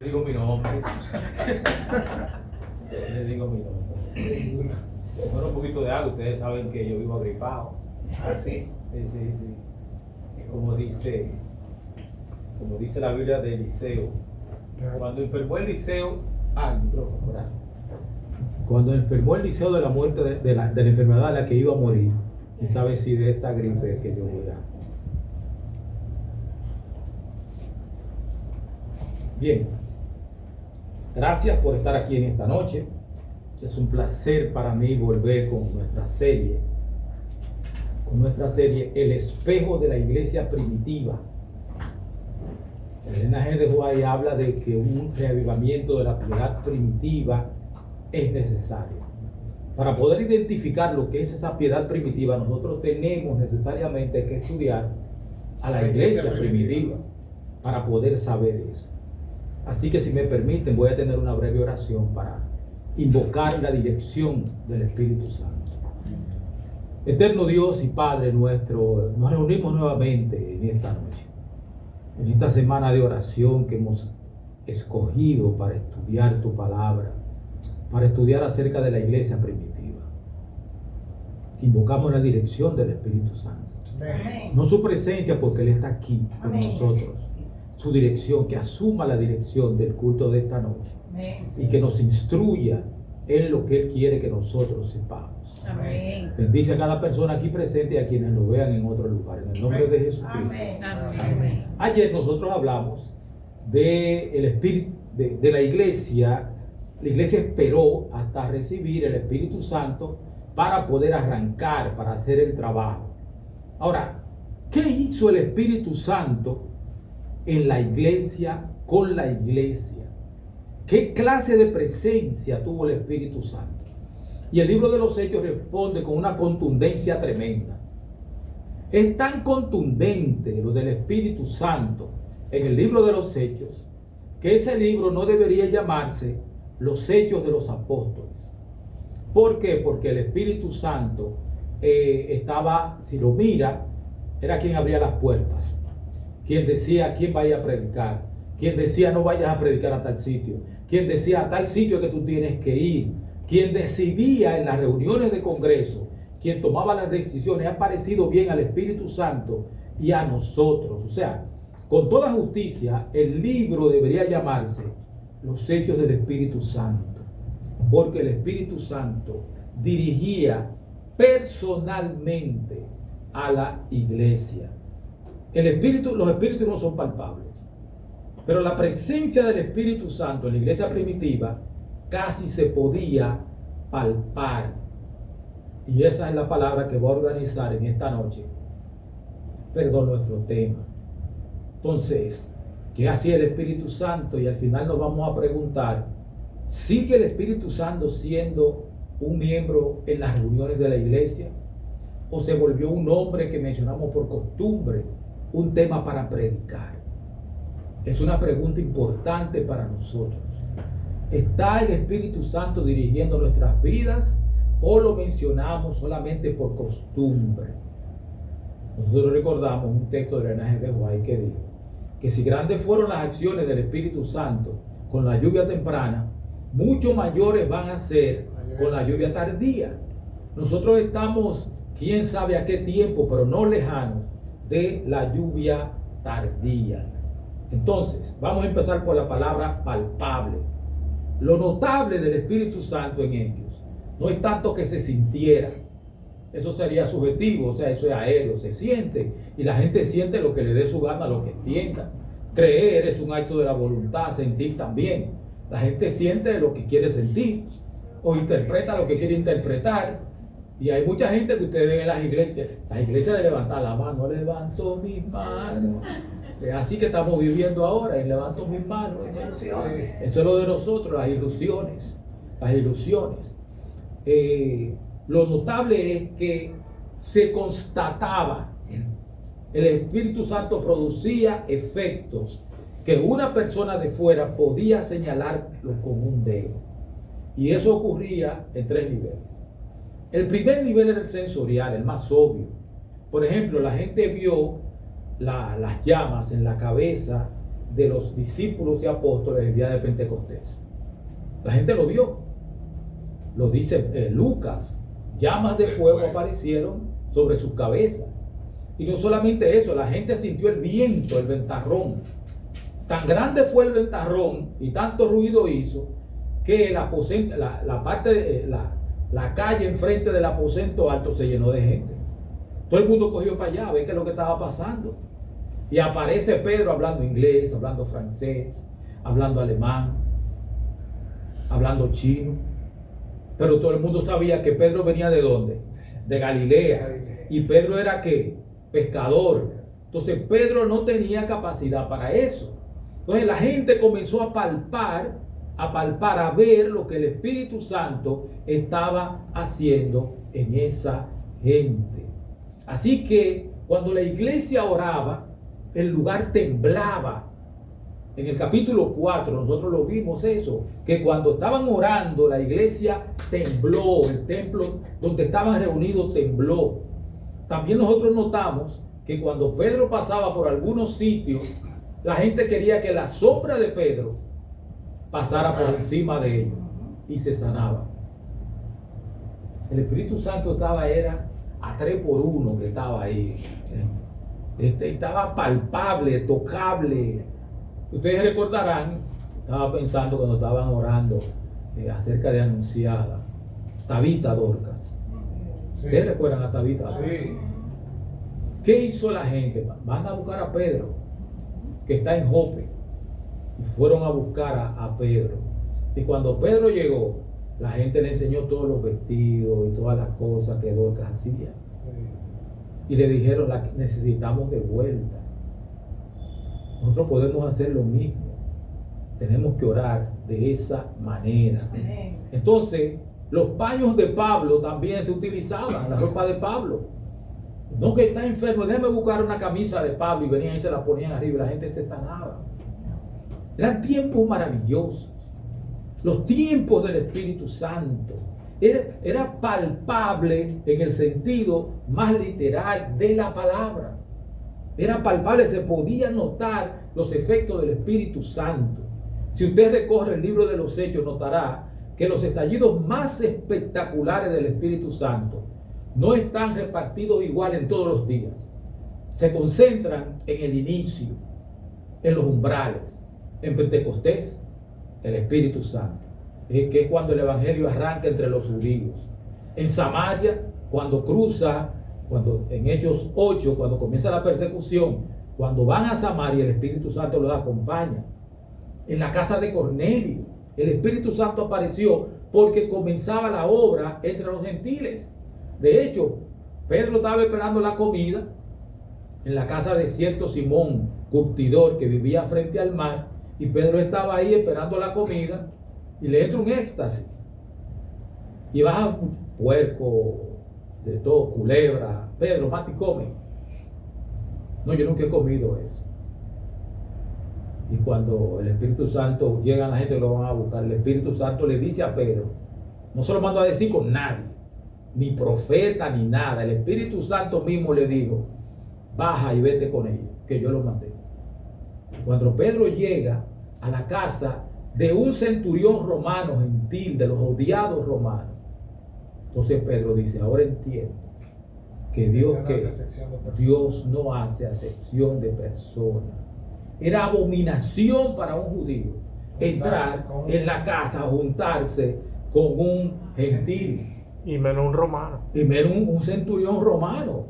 Digo mi nombre. Les digo mi nombre. Bueno, un poquito de agua, ustedes saben que yo vivo agripado. Ah, sí. Sí. Como dice la Biblia de Eliseo. Cuando enfermó Eliseo, el micrófono, gracias. Cuando enfermó Eliseo de la muerte de la enfermedad a la que iba a morir, quién sabe si de esta gripe que yo voy a. Bien. Gracias por estar aquí en esta noche. Es un placer para mí volver con nuestra serie. El espejo de la iglesia primitiva. Elena G. de White habla de que un reavivamiento de la piedad primitiva es necesario. Para poder identificar lo que es esa piedad primitiva, nosotros tenemos necesariamente que estudiar a la iglesia primitiva para poder saber eso. Así que si me permiten, voy a tener una breve oración para invocar la dirección del Espíritu Santo. Eterno Dios y Padre nuestro, nos reunimos nuevamente en esta noche, en esta semana de oración que hemos escogido para estudiar tu palabra, para estudiar acerca de la iglesia primitiva. Invocamos la dirección del Espíritu Santo. Amén. No su presencia, porque Él está aquí con nosotros. Su dirección, que asuma la dirección del culto de esta noche. Amén. Y que nos instruya en lo que Él quiere que nosotros sepamos. Amén. Bendice a cada persona aquí presente y a quienes lo vean en otro lugar. En el nombre de Jesucristo. Amén. Amén. Ayer nosotros hablamos de el espíritu de la iglesia. La iglesia esperó hasta recibir el Espíritu Santo para poder arrancar, para hacer el trabajo. Ahora, ¿qué hizo el Espíritu Santo en la iglesia, con la iglesia? ¿Qué clase de presencia tuvo el Espíritu Santo? Y el libro de los Hechos responde con una contundencia tremenda. Es tan contundente lo del Espíritu Santo en el libro de los Hechos, que ese libro no debería llamarse los Hechos de los Apóstoles. ¿Por qué? Porque el Espíritu Santo estaba, si lo mira, era quien abría las puertas, quien decía quién vaya a predicar, quien decía no vayas a predicar a tal sitio, quien decía a tal sitio que tú tienes que ir, quien decidía en las reuniones de congreso, quien tomaba las decisiones. Ha parecido bien al Espíritu Santo y a nosotros. O sea, con toda justicia, el libro debería llamarse Los Hechos del Espíritu Santo, porque el Espíritu Santo dirigía personalmente a la iglesia. Los espíritus no son palpables, pero la presencia del Espíritu Santo en la iglesia primitiva casi se podía palpar. Y esa es la palabra que va a organizar en esta noche, nuestro tema. Entonces, ¿qué hacía el Espíritu Santo? Y al final nos vamos a preguntar, ¿sigue el Espíritu Santo siendo un miembro en las reuniones de la iglesia? ¿O se volvió un hombre que mencionamos por costumbre, un tema para predicar? Es una pregunta importante para nosotros. ¿Está el Espíritu Santo dirigiendo nuestras vidas o lo mencionamos solamente por costumbre? Nosotros recordamos un texto de Elena G. de White que dijo que si grandes fueron las acciones del Espíritu Santo con la lluvia temprana, mucho mayores van a ser con la lluvia tardía. Nosotros estamos, quién sabe a qué tiempo, pero no lejanos de la lluvia tardía. Entonces, vamos a empezar por la palabra palpable. Lo notable del Espíritu Santo en ellos no es tanto que se sintiera. Eso sería subjetivo, o sea, eso es aéreo, se siente. Y la gente siente lo que le dé su gana, lo que entienda. Creer es un acto de la voluntad, sentir también. La gente siente lo que quiere sentir o interpreta lo que quiere interpretar. Y hay mucha gente que ustedes ven en las iglesias de levantar la mano, levanto mis manos. Así que estamos viviendo ahora, en levanto mis manos. Eso es lo de nosotros, las ilusiones. Lo notable es que se constataba, el Espíritu Santo producía efectos que una persona de fuera podía señalarlo con un dedo. Y eso ocurría en 3 niveles. El primer nivel era el sensorial, el más obvio. Por ejemplo, la gente vio las llamas en la cabeza de los discípulos y apóstoles el día de Pentecostés. La gente lo vio. Lo dice Lucas. Llamas de fuego aparecieron sobre sus cabezas. Y no solamente eso, la gente sintió el viento, el ventarrón. Tan grande fue el ventarrón y tanto ruido hizo que la calle enfrente del aposento alto se llenó de gente. Todo el mundo cogió para allá a ver qué es lo que estaba pasando. Y aparece Pedro hablando inglés, hablando francés, hablando alemán, hablando chino. Pero todo el mundo sabía que Pedro venía ¿de dónde? De Galilea. ¿Y Pedro era qué? Pescador. Entonces Pedro no tenía capacidad para eso. Entonces la gente comenzó a palpar, a ver lo que el Espíritu Santo estaba haciendo en esa gente. Así que cuando la iglesia oraba, el lugar temblaba. En el capítulo 4 nosotros lo vimos eso, que cuando estaban orando la iglesia tembló, el templo donde estaban reunidos tembló. También nosotros notamos que cuando Pedro pasaba por algunos sitios, la gente quería que la sombra de Pedro pasara por encima de ellos y se sanaba. El Espíritu Santo era a 3x1 que estaba ahí. Estaba palpable, tocable. Ustedes recordarán, estaba pensando cuando estaban orando acerca de Anunciada, Tabita Dorcas. Sí. ¿Ustedes recuerdan a Tabita? Sí. ¿Qué hizo la gente? Van a buscar a Pedro, que está en Jope. Y fueron a buscar a Pedro. Y cuando Pedro llegó, la gente le enseñó todos los vestidos y todas las cosas que Dorcas hacía. Y le dijeron, la necesitamos de vuelta. Nosotros podemos hacer lo mismo. Tenemos que orar de esa manera. Entonces, los paños de Pablo también se utilizaban, la ropa de Pablo. No que está enfermo, déjame buscar una camisa de Pablo, y venían y se la ponían arriba y la gente se sanaba. Eran tiempos maravillosos. Los tiempos del Espíritu Santo. Era palpable en el sentido más literal de la palabra. Era palpable, se podía notar los efectos del Espíritu Santo. Si usted recorre el libro de los Hechos, notará que los estallidos más espectaculares del Espíritu Santo no están repartidos igual en todos los días. Se concentran en el inicio, en los umbrales. En Pentecostés, el Espíritu Santo, que es cuando el Evangelio arranca entre los judíos. En Samaria, cuando en Hechos 8, cuando comienza la persecución, cuando van a Samaria, el Espíritu Santo los acompaña. En la casa de Cornelio, el Espíritu Santo apareció porque comenzaba la obra entre los gentiles. De hecho, Pedro estaba esperando la comida en la casa de cierto Simón, curtidor, que vivía frente al mar, y Pedro estaba ahí esperando la comida y le entra un éxtasis. Y baja un puerco, de todo, culebra. Pedro, mate y come. No, yo nunca he comido eso. Y cuando el Espíritu Santo llega, la gente lo van a buscar. El Espíritu Santo le dice a Pedro, no se lo mandó a decir con nadie, ni profeta, ni nada. El Espíritu Santo mismo le dijo, baja y vete con ellos, que yo los mandé. Cuando Pedro llega a la casa de un centurión romano gentil, de los odiados romanos, entonces Pedro dice, ahora entiendo que Dios no hace acepción de personas. Era abominación para un judío entrar en la casa, juntarse con un gentil. Y menos un romano. Y menos un centurión romano.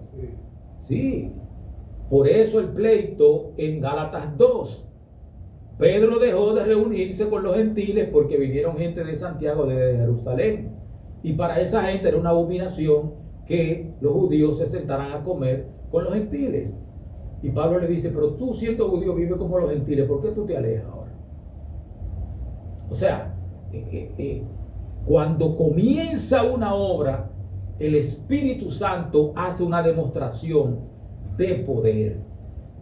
Sí. Por eso el pleito en Gálatas 2. Pedro dejó de reunirse con los gentiles porque vinieron gente de Santiago, de Jerusalén. Y para esa gente era una abominación que los judíos se sentaran a comer con los gentiles. Y Pablo le dice, pero tú siendo judío vives como los gentiles, ¿por qué tú te alejas ahora? O sea, cuando comienza una obra, el Espíritu Santo hace una demostración de poder.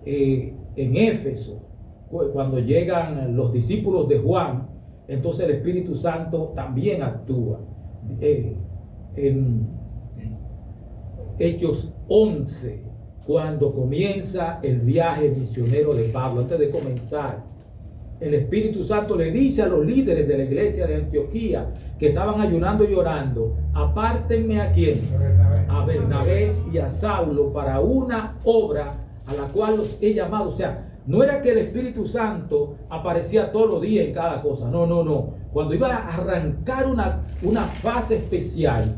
En Éfeso, cuando llegan los discípulos de Juan, entonces el Espíritu Santo también actúa. En Hechos 11, cuando comienza el viaje misionero de Pablo, antes de comenzar el Espíritu Santo le dice a los líderes de la iglesia de Antioquía que estaban ayunando y orando: apártenme a quién, a Bernabé y a Saulo para una obra a la cual los he llamado. O sea, no era que el Espíritu Santo aparecía todos los días en cada cosa, no. Cuando iba a arrancar una fase especial,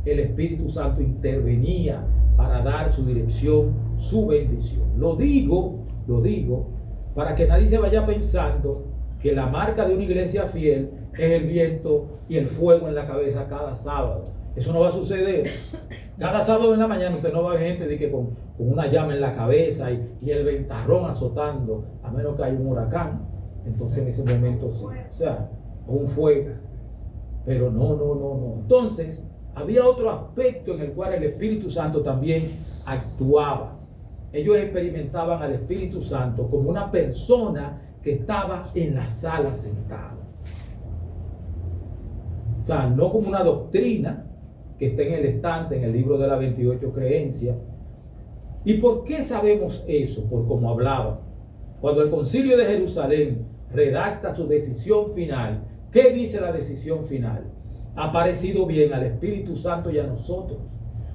el Espíritu Santo intervenía para dar su dirección, su bendición. Lo digo para que nadie se vaya pensando que la marca de una iglesia fiel es el viento y el fuego en la cabeza cada sábado. Eso no va a suceder. Cada sábado en la mañana usted no va a ver gente de que con una llama en la cabeza y el ventarrón azotando, a menos que haya un huracán. Entonces en ese momento sí, o sea, un fuego. Pero no. Entonces había otro aspecto en el cual el Espíritu Santo también actuaba. Ellos experimentaban al Espíritu Santo como una persona que estaba en la sala sentada. O sea, no como una doctrina que está en el estante, en el libro de las 28 creencias. ¿Y por qué sabemos eso? Por cómo hablaba. Cuando el Concilio de Jerusalén redacta su decisión final, ¿qué dice la decisión final? Ha parecido bien al Espíritu Santo y a nosotros.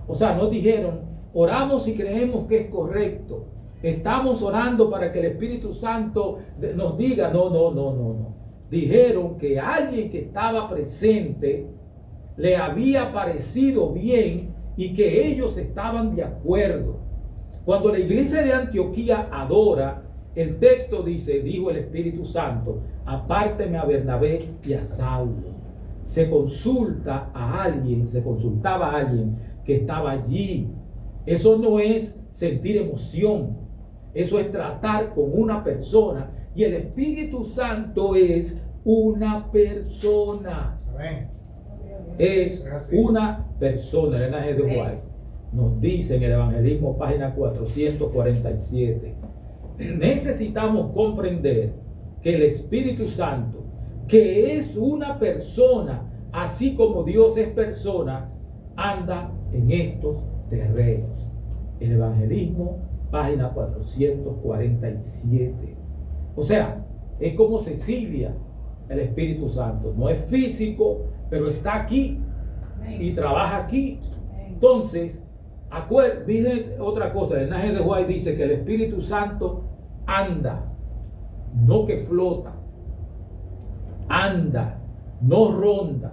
O sea, no dijeron: oramos y creemos que es correcto, estamos orando para que el Espíritu Santo nos diga. No. Dijeron que alguien que estaba presente le había parecido bien y que ellos estaban de acuerdo. Cuando la iglesia de Antioquía adora, el texto dice: dijo el Espíritu Santo, apárteme a Bernabé y a Saulo. Se consultaba a alguien que estaba allí. Eso no es sentir emoción, eso es tratar con una persona, y el Espíritu Santo es una persona. Amén. Es una persona. El G. de White nos dice en el Evangelismo, página 447, necesitamos comprender que el Espíritu Santo, que es una persona, así como Dios es persona, anda en estos terrenos. El Evangelismo, página 447. O sea, es como Cecilia, el Espíritu Santo. No es físico, pero está aquí y trabaja aquí. Entonces, dice otra cosa. El G. de White dice que el Espíritu Santo anda, no que flota. Anda, no ronda.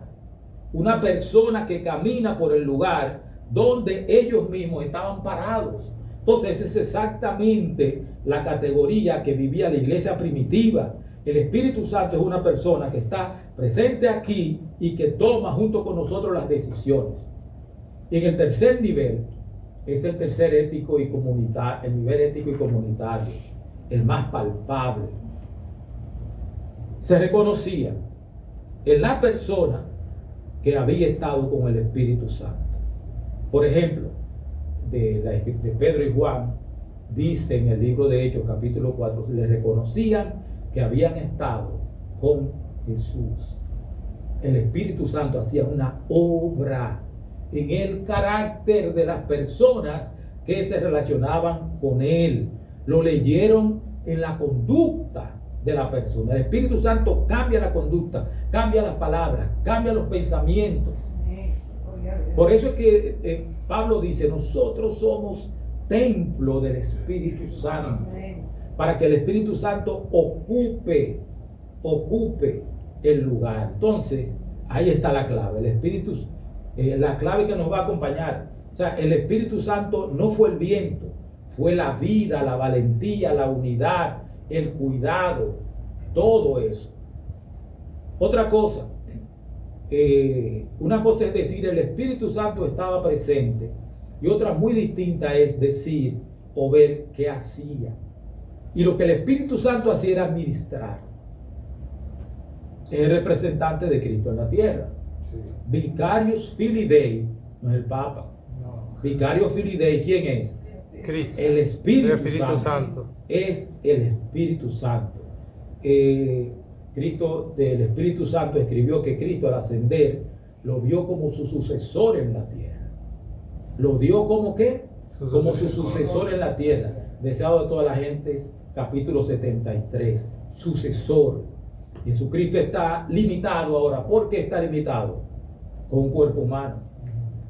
Una persona que camina por el lugar donde ellos mismos estaban parados. Entonces es exactamente la categoría que vivía la iglesia primitiva. El Espíritu Santo es una persona que está presente aquí y que toma junto con nosotros las decisiones. Y en el tercer nivel es el tercer ético y comunitario, el nivel ético y comunitario, el más palpable. Se reconocía en la persona que había estado con el Espíritu Santo. Por ejemplo, de Pedro y Juan, dice en el libro de Hechos, capítulo 4, le reconocían que habían estado con Jesús. El Espíritu Santo hacía una obra en el carácter de las personas que se relacionaban con Él. Lo leyeron en la conducta de la persona. El Espíritu Santo cambia la conducta, cambia las palabras, cambia los pensamientos. Por eso es que Pablo dice: nosotros somos templo del Espíritu Santo, para que el Espíritu Santo ocupe el lugar. Entonces, ahí está la clave. El Espíritu, la clave que nos va a acompañar. O sea, el Espíritu Santo no fue el viento, fue la vida, la valentía, la unidad, el cuidado, todo eso. Otra cosa, una cosa es decir el Espíritu Santo estaba presente, y otra muy distinta es decir o ver qué hacía. Y lo que el Espíritu Santo hacía era administrar. Es el representante de Cristo en la tierra. Sí. Vicarius Filii Dei, no es el Papa. No. Vicarius Filii Dei, ¿quién es? Cristo. El Espíritu Santo. Es el Espíritu Santo. Cristo, del Espíritu Santo, escribió que Cristo al ascender lo vio como su sucesor en la tierra. Lo dio como ¿qué? Como su sucesor en la tierra. deseado de todas las gentes, capítulo 73, sucesor. Jesucristo está limitado ahora. ¿Por qué está limitado? Con un cuerpo humano.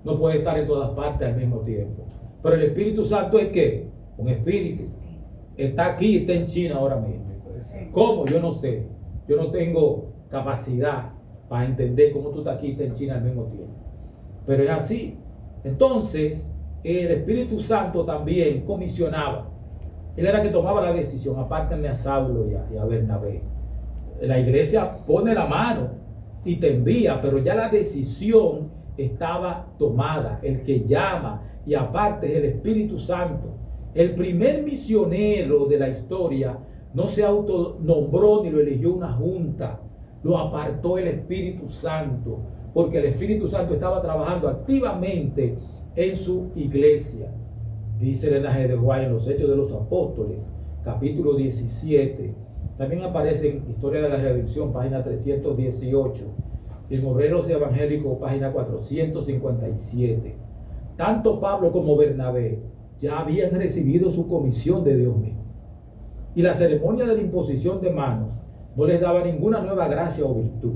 No puede estar en todas partes al mismo tiempo. Pero el Espíritu Santo es ¿qué? Un espíritu. Está aquí, está en China ahora mismo. ¿Cómo? Yo no sé. Yo no tengo capacidad para entender cómo tú estás aquí y estás en China al mismo tiempo. Pero es así. Entonces, el Espíritu Santo también comisionaba. Él era el que tomaba la decisión. Apártenme a Saulo y a Bernabé. La iglesia pone la mano y te envía, pero ya la decisión estaba tomada. El que llama y aparte es el Espíritu Santo. El primer misionero de la historia no se autonombró ni lo eligió una junta, lo apartó el Espíritu Santo, porque el Espíritu Santo estaba trabajando activamente en su iglesia. Dice Elena G. de White en los Hechos de los Apóstoles, capítulo 17. También aparece en Historia de la Redención, página 318. Y en Obreros Evangélicos, página 457. Tanto Pablo como Bernabé ya habían recibido su comisión de Dios mismo. Y la ceremonia de la imposición de manos no les daba ninguna nueva gracia o virtud.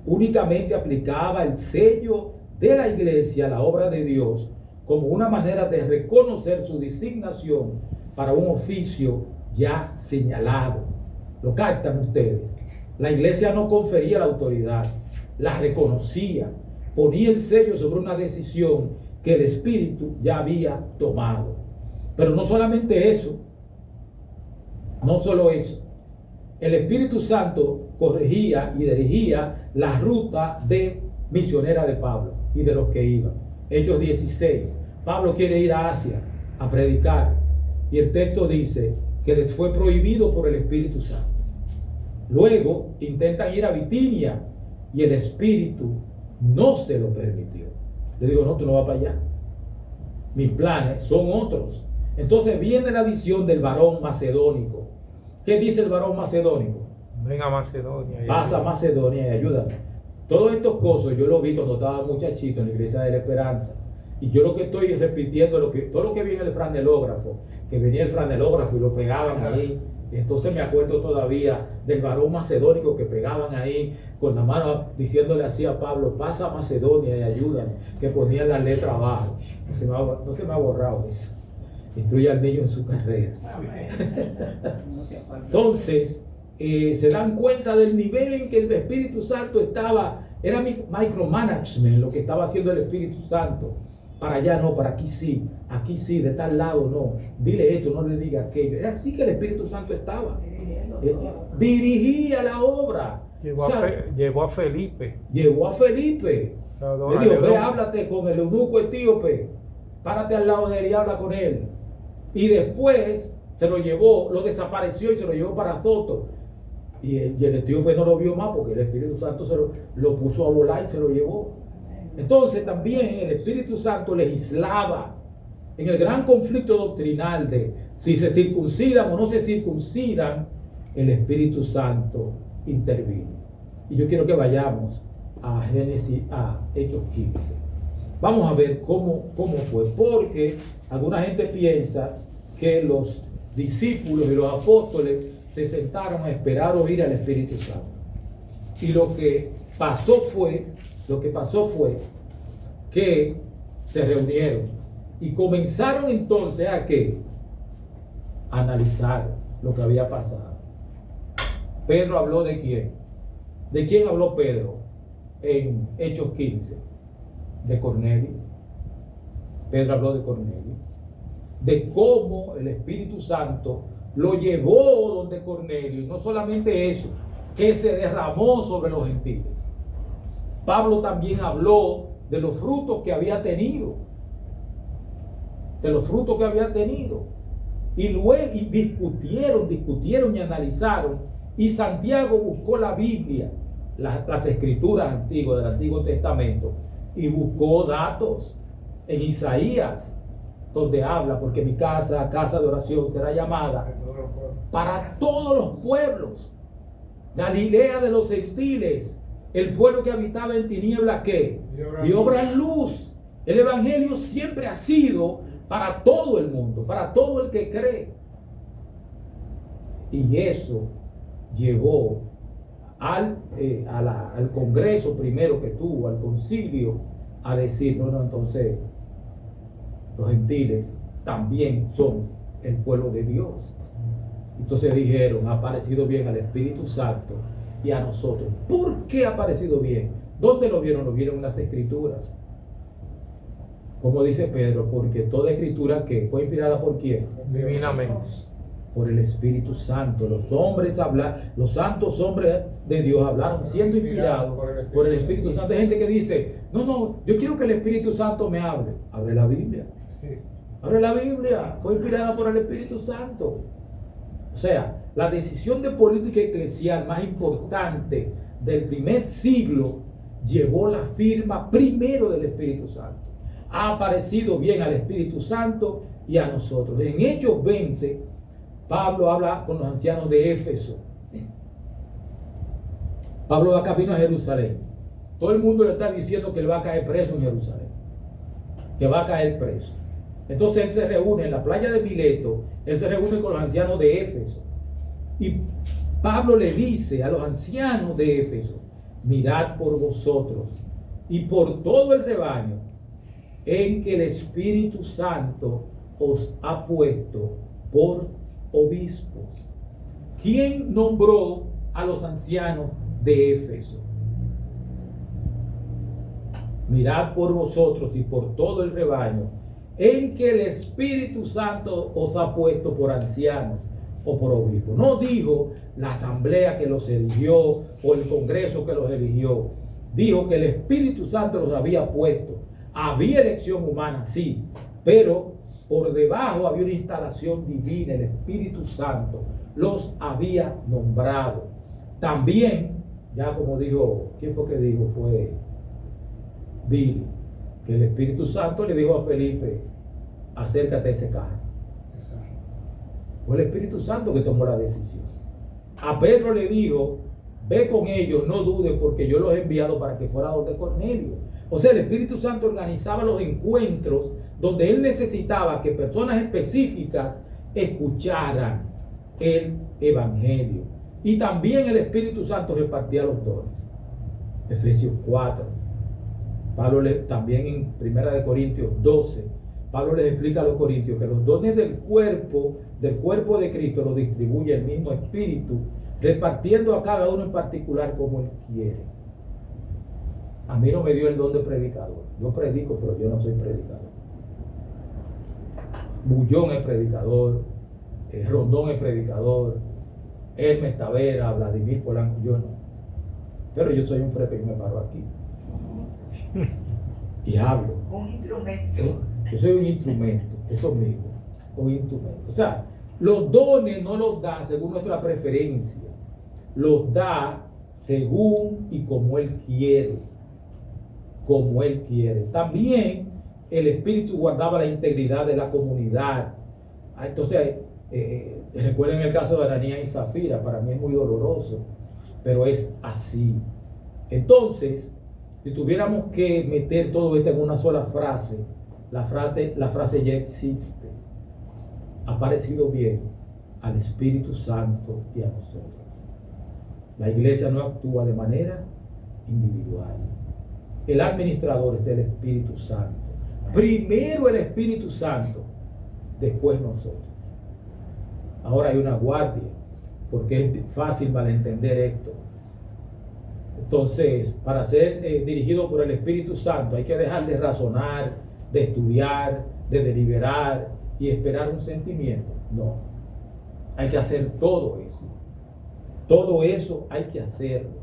Únicamente aplicaba el sello de la iglesia a la obra de Dios como una manera de reconocer su designación para un oficio ya señalado. ¿Lo captan ustedes? La iglesia no confería la autoridad, la reconocía, ponía el sello sobre una decisión que el Espíritu ya había tomado. Pero no solamente eso, no solo eso, el Espíritu Santo corregía y dirigía la ruta de misionera de Pablo y de los que iban. Hechos 16, Pablo quiere ir a Asia a predicar y el texto dice que les fue prohibido por el Espíritu Santo. Luego intentan ir a Bitinia y el Espíritu no se lo permitió. Le digo, no, tú no vas para allá. Mis planes son otros. Entonces viene la visión del varón macedónico. ¿Qué dice el varón macedónico? Ven a Macedonia. Pasa a Macedonia y ayúdame. Todos estos cosas yo lo vi cuando estaba muchachito en la iglesia de la Esperanza. Y yo lo que estoy repitiendo, todo lo que vi en el franelógrafo, que venía el franelógrafo y lo pegaban ahí. Y entonces me acuerdo todavía del varón macedónico que pegaban ahí con la mano diciéndole así a Pablo, pasa a Macedonia y ayúdame, que ponían la letra abajo. No se me ha borrado eso. Instruye al niño en su carrera. Entonces, se dan cuenta del nivel en que el Espíritu Santo era micromanagement lo que estaba haciendo el Espíritu Santo. Para allá no, para aquí sí, de tal lado no. Dile esto, no le diga aquello. Era así que el Espíritu Santo estaba. Dirigía la obra. Llevó a Felipe. Llevó a Felipe. Le dijo, ve, háblate con el eunuco etíope. Párate al lado de él y habla con él. Y después se lo llevó, lo desapareció y se lo llevó para Azoto. Y el etíope no lo vio más porque el Espíritu Santo lo puso a volar y se lo llevó. Entonces también el Espíritu Santo legislaba en el gran conflicto doctrinal de si se circuncidan o no se circuncidan. El Espíritu Santo intervino. Y yo quiero que vayamos a Génesis, a Hechos 15. Vamos a ver cómo fue, porque alguna gente piensa que los discípulos y los apóstoles se sentaron a esperar oír al Espíritu Santo. Y lo que pasó fue que se reunieron y comenzaron entonces a analizar lo que había pasado. Pedro habló de quién. ¿De quién habló Pedro en Hechos 15? De Cornelio. Pedro habló de Cornelio, de cómo el Espíritu Santo lo llevó donde Cornelio, y no solamente eso, que se derramó sobre los gentiles. Pablo también habló de los frutos que había tenido, y luego discutieron y analizaron, y Santiago buscó la Biblia, las escrituras antiguas del Antiguo Testamento, y buscó datos en Isaías, donde habla, porque mi casa de oración será llamada para todos los pueblos. Galilea de los gentiles, el pueblo que habitaba en tinieblas, ¿qué? Vio gran luz. El evangelio siempre ha sido para todo el mundo, para todo el que cree. Y eso llevó al Congreso primero que tuvo, al concilio, a decir, no, entonces los gentiles también son el pueblo de Dios. Entonces dijeron, ha parecido bien al Espíritu Santo y a nosotros. ¿Por qué ha parecido bien? ¿Dónde lo vieron? Lo vieron en las Escrituras. Como dice Pedro, porque toda escritura que fue inspirada ¿por quién? Divinamente. Por el Espíritu Santo. Los santos hombres de Dios hablaron siendo inspirados por el Espíritu Santo. Hay gente que dice, no, yo quiero que el Espíritu Santo me hable. Abre la Biblia. Abre la Biblia. Fue inspirada por el Espíritu Santo. O sea, la decisión de política eclesial más importante del primer siglo llevó la firma primero del Espíritu Santo. Ha aparecido bien al Espíritu Santo y a nosotros. En Hechos 20, Pablo habla con los ancianos de Éfeso. Pablo va camino a Jerusalén. Todo el mundo le está diciendo que él va a caer preso en Jerusalén. Que va a caer preso. Entonces él se reúne en la playa de Mileto. Él se reúne con los ancianos de Éfeso. Y Pablo le dice a los ancianos de Éfeso, mirad por vosotros y por todo el rebaño en que el Espíritu Santo os ha puesto por obispos. ¿Quién nombró a los ancianos de Éfeso? Mirad por vosotros y por todo el rebaño en que el Espíritu Santo os ha puesto por ancianos o por obispos. No dijo la asamblea que los eligió o el congreso que los eligió. Dijo que el Espíritu Santo los había puesto. Había elección humana, sí, pero por debajo había una instalación divina. El Espíritu Santo los había nombrado. También, ya como dijo, ¿quién fue que dijo? Fue Billy, que el Espíritu Santo le dijo a Felipe, acércate a ese carro. Fue el Espíritu Santo que tomó la decisión. A Pedro le dijo, ve con ellos, no dudes, porque yo los he enviado para que fuera donde Cornelio. O sea, el Espíritu Santo organizaba los encuentros donde él necesitaba que personas específicas escucharan el Evangelio. Y también el Espíritu Santo repartía los dones. Efesios 4. Pablo también en 1 Corintios 12, Pablo les explica a los corintios que los dones del cuerpo de Cristo los distribuye el mismo Espíritu, repartiendo a cada uno en particular como él quiere. A mí no me dio el don de predicador. Yo predico, pero yo no soy predicador. Bullón es predicador, Rondón es predicador, Hermes Tavera, Vladimir Polanco, yo no. Pero yo soy un frepe y me paro aquí. Y hablo. Un instrumento. Yo soy un instrumento, eso mismo, un instrumento. O sea, los dones no los da según nuestra preferencia, los da según y como Él quiere. Como Él quiere. También el Espíritu guardaba la integridad de la comunidad. Entonces, recuerden el caso de Ananías y Zafira, para mí es muy doloroso, pero es así. Entonces, si tuviéramos que meter todo esto en una sola frase, la frase ya existe. Ha parecido bien al Espíritu Santo y a nosotros. La iglesia no actúa de manera individual. El administrador es el Espíritu Santo. Primero el Espíritu Santo, después nosotros. Ahora hay una guardia, porque es fácil malentender esto. Entonces, para ser dirigido por el Espíritu Santo hay que dejar de razonar, de estudiar, de deliberar y esperar un sentimiento. No, hay que hacer todo eso. Todo eso hay que hacerlo.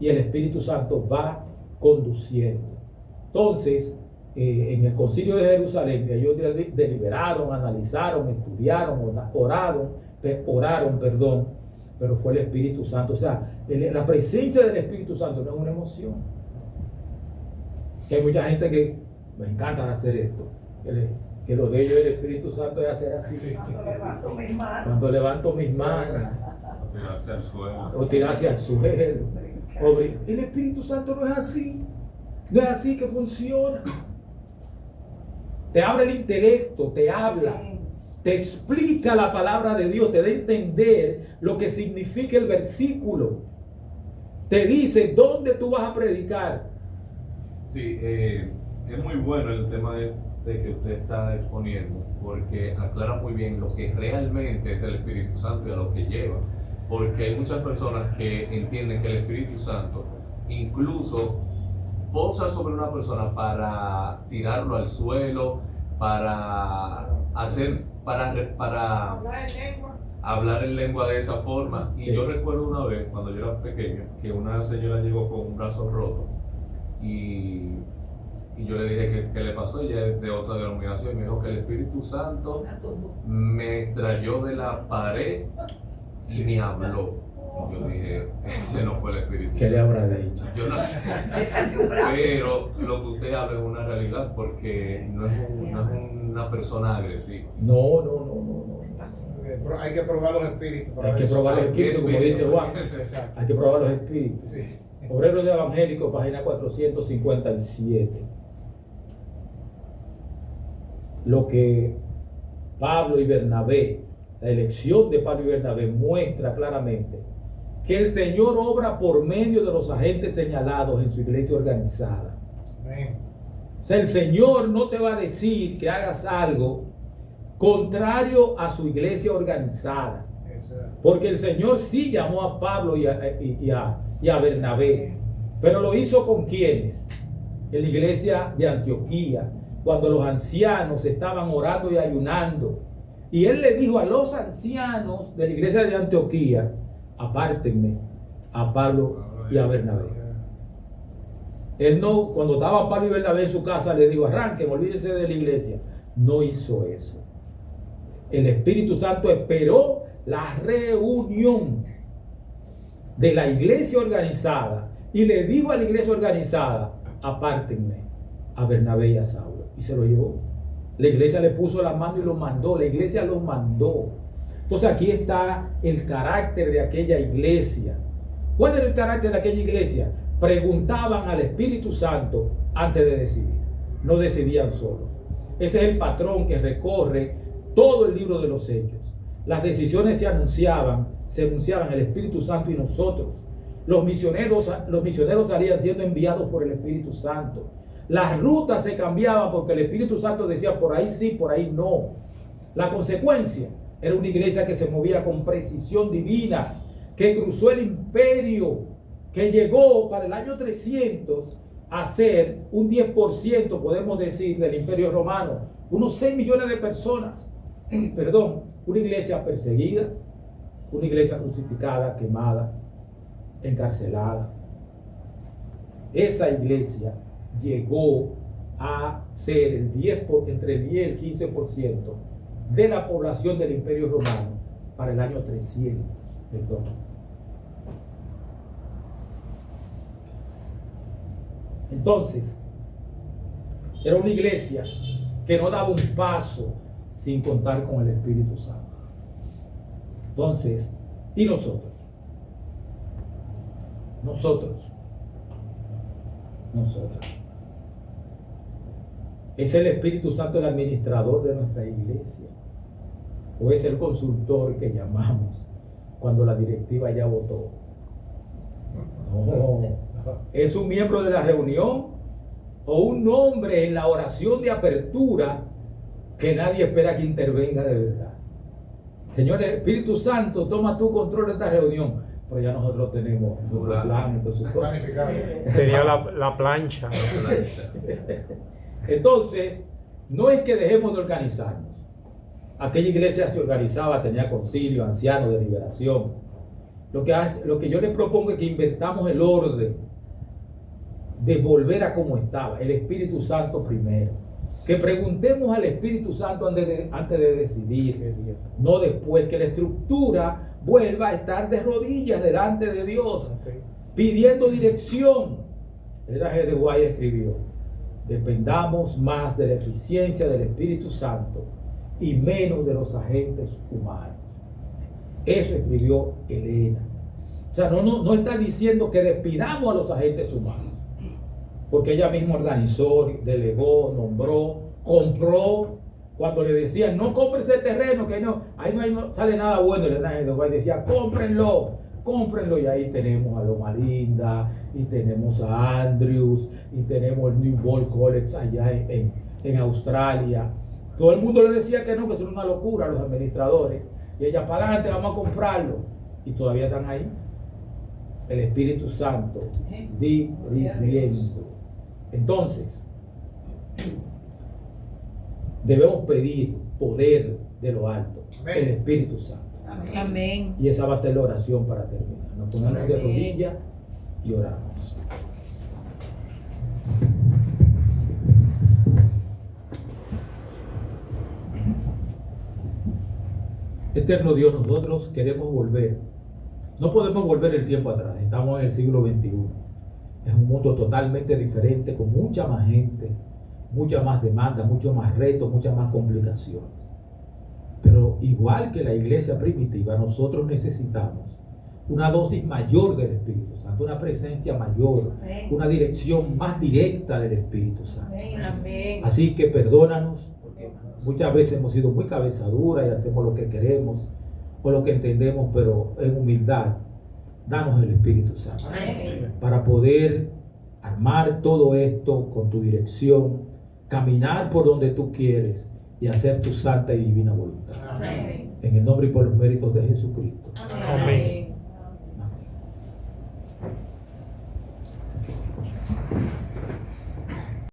Y el Espíritu Santo va conduciendo. Entonces, en el concilio de Jerusalén, ellos deliberaron, analizaron, estudiaron, oraron, pero fue el Espíritu Santo. O sea, la presencia del Espíritu Santo no es una emoción. Que hay mucha gente que me encanta hacer esto, que lo de ellos el Espíritu Santo es hacer así. Cuando levanto mis manos. Tirarse al suelo. O tirarse al suelo. El Espíritu Santo no es así. No es así que funciona. Te abre el intelecto, te habla te explica la palabra de Dios, te da a entender lo que significa el versículo. Te dice dónde tú vas a predicar. Sí, es muy bueno el tema de que usted está exponiendo, porque aclara muy bien lo que realmente es el Espíritu Santo y a lo que lleva. Porque hay muchas personas que entienden que el Espíritu Santo incluso posa sobre una persona para tirarlo al suelo, para hablar en lengua de esa forma. Y Sí. yo recuerdo una vez, cuando yo era pequeño, que una señora llegó con un brazo roto y yo le dije que le pasó. Ella es de otra denominación y me dijo que el Espíritu Santo me trayó de la pared y me habló. Y yo dije, ese no fue el Espíritu ¿Qué le Santo. habrá dicho? Yo no sé, pero lo que usted habla es una realidad, porque no es una persona agresiva. No. Pero hay que probar los espíritus. para Hay que ver. probar los espíritus, como dice Juan. Exacto. Hay que probar los espíritus. Sí. Obreros Evangélicos, página 457. Lo que Pablo y Bernabé, la elección de Pablo y Bernabé muestra claramente que el Señor obra por medio de los agentes señalados en su iglesia organizada. Amén. O sea, el Señor no te va a decir que hagas algo contrario a su iglesia organizada. Exacto. Porque el Señor sí llamó a Pablo y a Bernabé. Pero lo hizo con quienes? En la iglesia de Antioquía, cuando los ancianos estaban orando y ayunando. Y él le dijo a los ancianos de la iglesia de Antioquía: apártenme a Pablo y a Bernabé. Él no, cuando estaban Pablo y Bernabé en su casa, le dijo: arranquen, olvídense de la iglesia. No hizo eso. El Espíritu Santo esperó la reunión de la iglesia organizada y le dijo a la iglesia organizada: apártenme a Bernabé y a Saulo. Y se lo llevó. La iglesia le puso la mano y lo mandó. La iglesia los mandó. Entonces aquí está el carácter de aquella iglesia. ¿Cuál era el carácter de aquella iglesia? Preguntaban al Espíritu Santo antes de decidir. No decidían solos. Ese es el patrón que recorre todo el libro de los Hechos. Las decisiones se anunciaban el Espíritu Santo y nosotros. Los misioneros salían siendo enviados por el Espíritu Santo. Las rutas se cambiaban porque el Espíritu Santo decía: por ahí sí, por ahí no. La consecuencia era una iglesia que se movía con precisión divina, que cruzó el imperio, que llegó para el año 300 a ser un 10%, podemos decir, del imperio romano. Unos 6 millones de personas. Perdón, una iglesia perseguida, una iglesia crucificada, quemada, encarcelada. Esa iglesia llegó a ser entre el 10 y el 15% de la población del Imperio Romano para el año 300. Perdón. Entonces, era una iglesia que no daba un paso sin contar con el Espíritu Santo. Entonces, ¿y nosotros? Nosotros. ¿Es el Espíritu Santo el administrador de nuestra iglesia? ¿O es el consultor que llamamos cuando la directiva ya votó? No. ¿Es un miembro de la reunión o un hombre en la oración de apertura que nadie espera que intervenga de verdad? Señor Espíritu Santo, toma tu control de esta reunión. Pero ya nosotros tenemos nuestro plan y todas sus cosas. Tenía la plancha. Entonces, no es que dejemos de organizarnos. Aquella iglesia se organizaba, tenía concilio, ancianos de liberación. Lo que yo les propongo es que invertamos el orden de volver a como estaba, el Espíritu Santo primero. Que preguntemos al Espíritu Santo antes de decidir, no después, que la estructura vuelva a estar de rodillas delante de Dios, pidiendo dirección. El G. de Guay escribió: dependamos más de la eficiencia del Espíritu Santo y menos de los agentes humanos. Eso escribió Elena. O sea, no está diciendo que despidamos a los agentes humanos, porque ella misma organizó, delegó, nombró, compró cuando le decían, no compre ese terreno, que no, ahí no sale nada bueno, el ángel de Jehová, y decía, cómprenlo, y ahí tenemos a Loma Linda, y tenemos a Andrews, y tenemos el New World College allá en Australia. Todo el mundo le decía que no, que eso era una locura a los administradores, y ella, para adelante, vamos a comprarlo, y todavía están ahí. El Espíritu Santo dirigiendo. Entonces, debemos pedir poder de lo alto, Amén. el Espíritu Santo. Amén. Y esa va a ser la oración para terminar. Nos ponemos de Amén. rodillas y oramos. Eterno Dios, nosotros queremos volver. No podemos volver el tiempo atrás. Estamos en el siglo XXI. Es un mundo totalmente diferente, con mucha más gente, mucha más demanda, mucho más retos, muchas más complicaciones. Pero igual que la iglesia primitiva, nosotros necesitamos una dosis mayor del Espíritu Santo, una presencia mayor, Amén. una dirección más directa del Espíritu Santo. Amén. Así que perdónanos, porque muchas veces hemos sido muy cabezaduras y hacemos lo que queremos o lo que entendemos, pero en humildad, danos el Espíritu Santo Amén. para poder armar todo esto con tu dirección, caminar por donde tú quieres y hacer tu santa y divina voluntad. Amén. En el nombre y por los méritos de Jesucristo. Amén.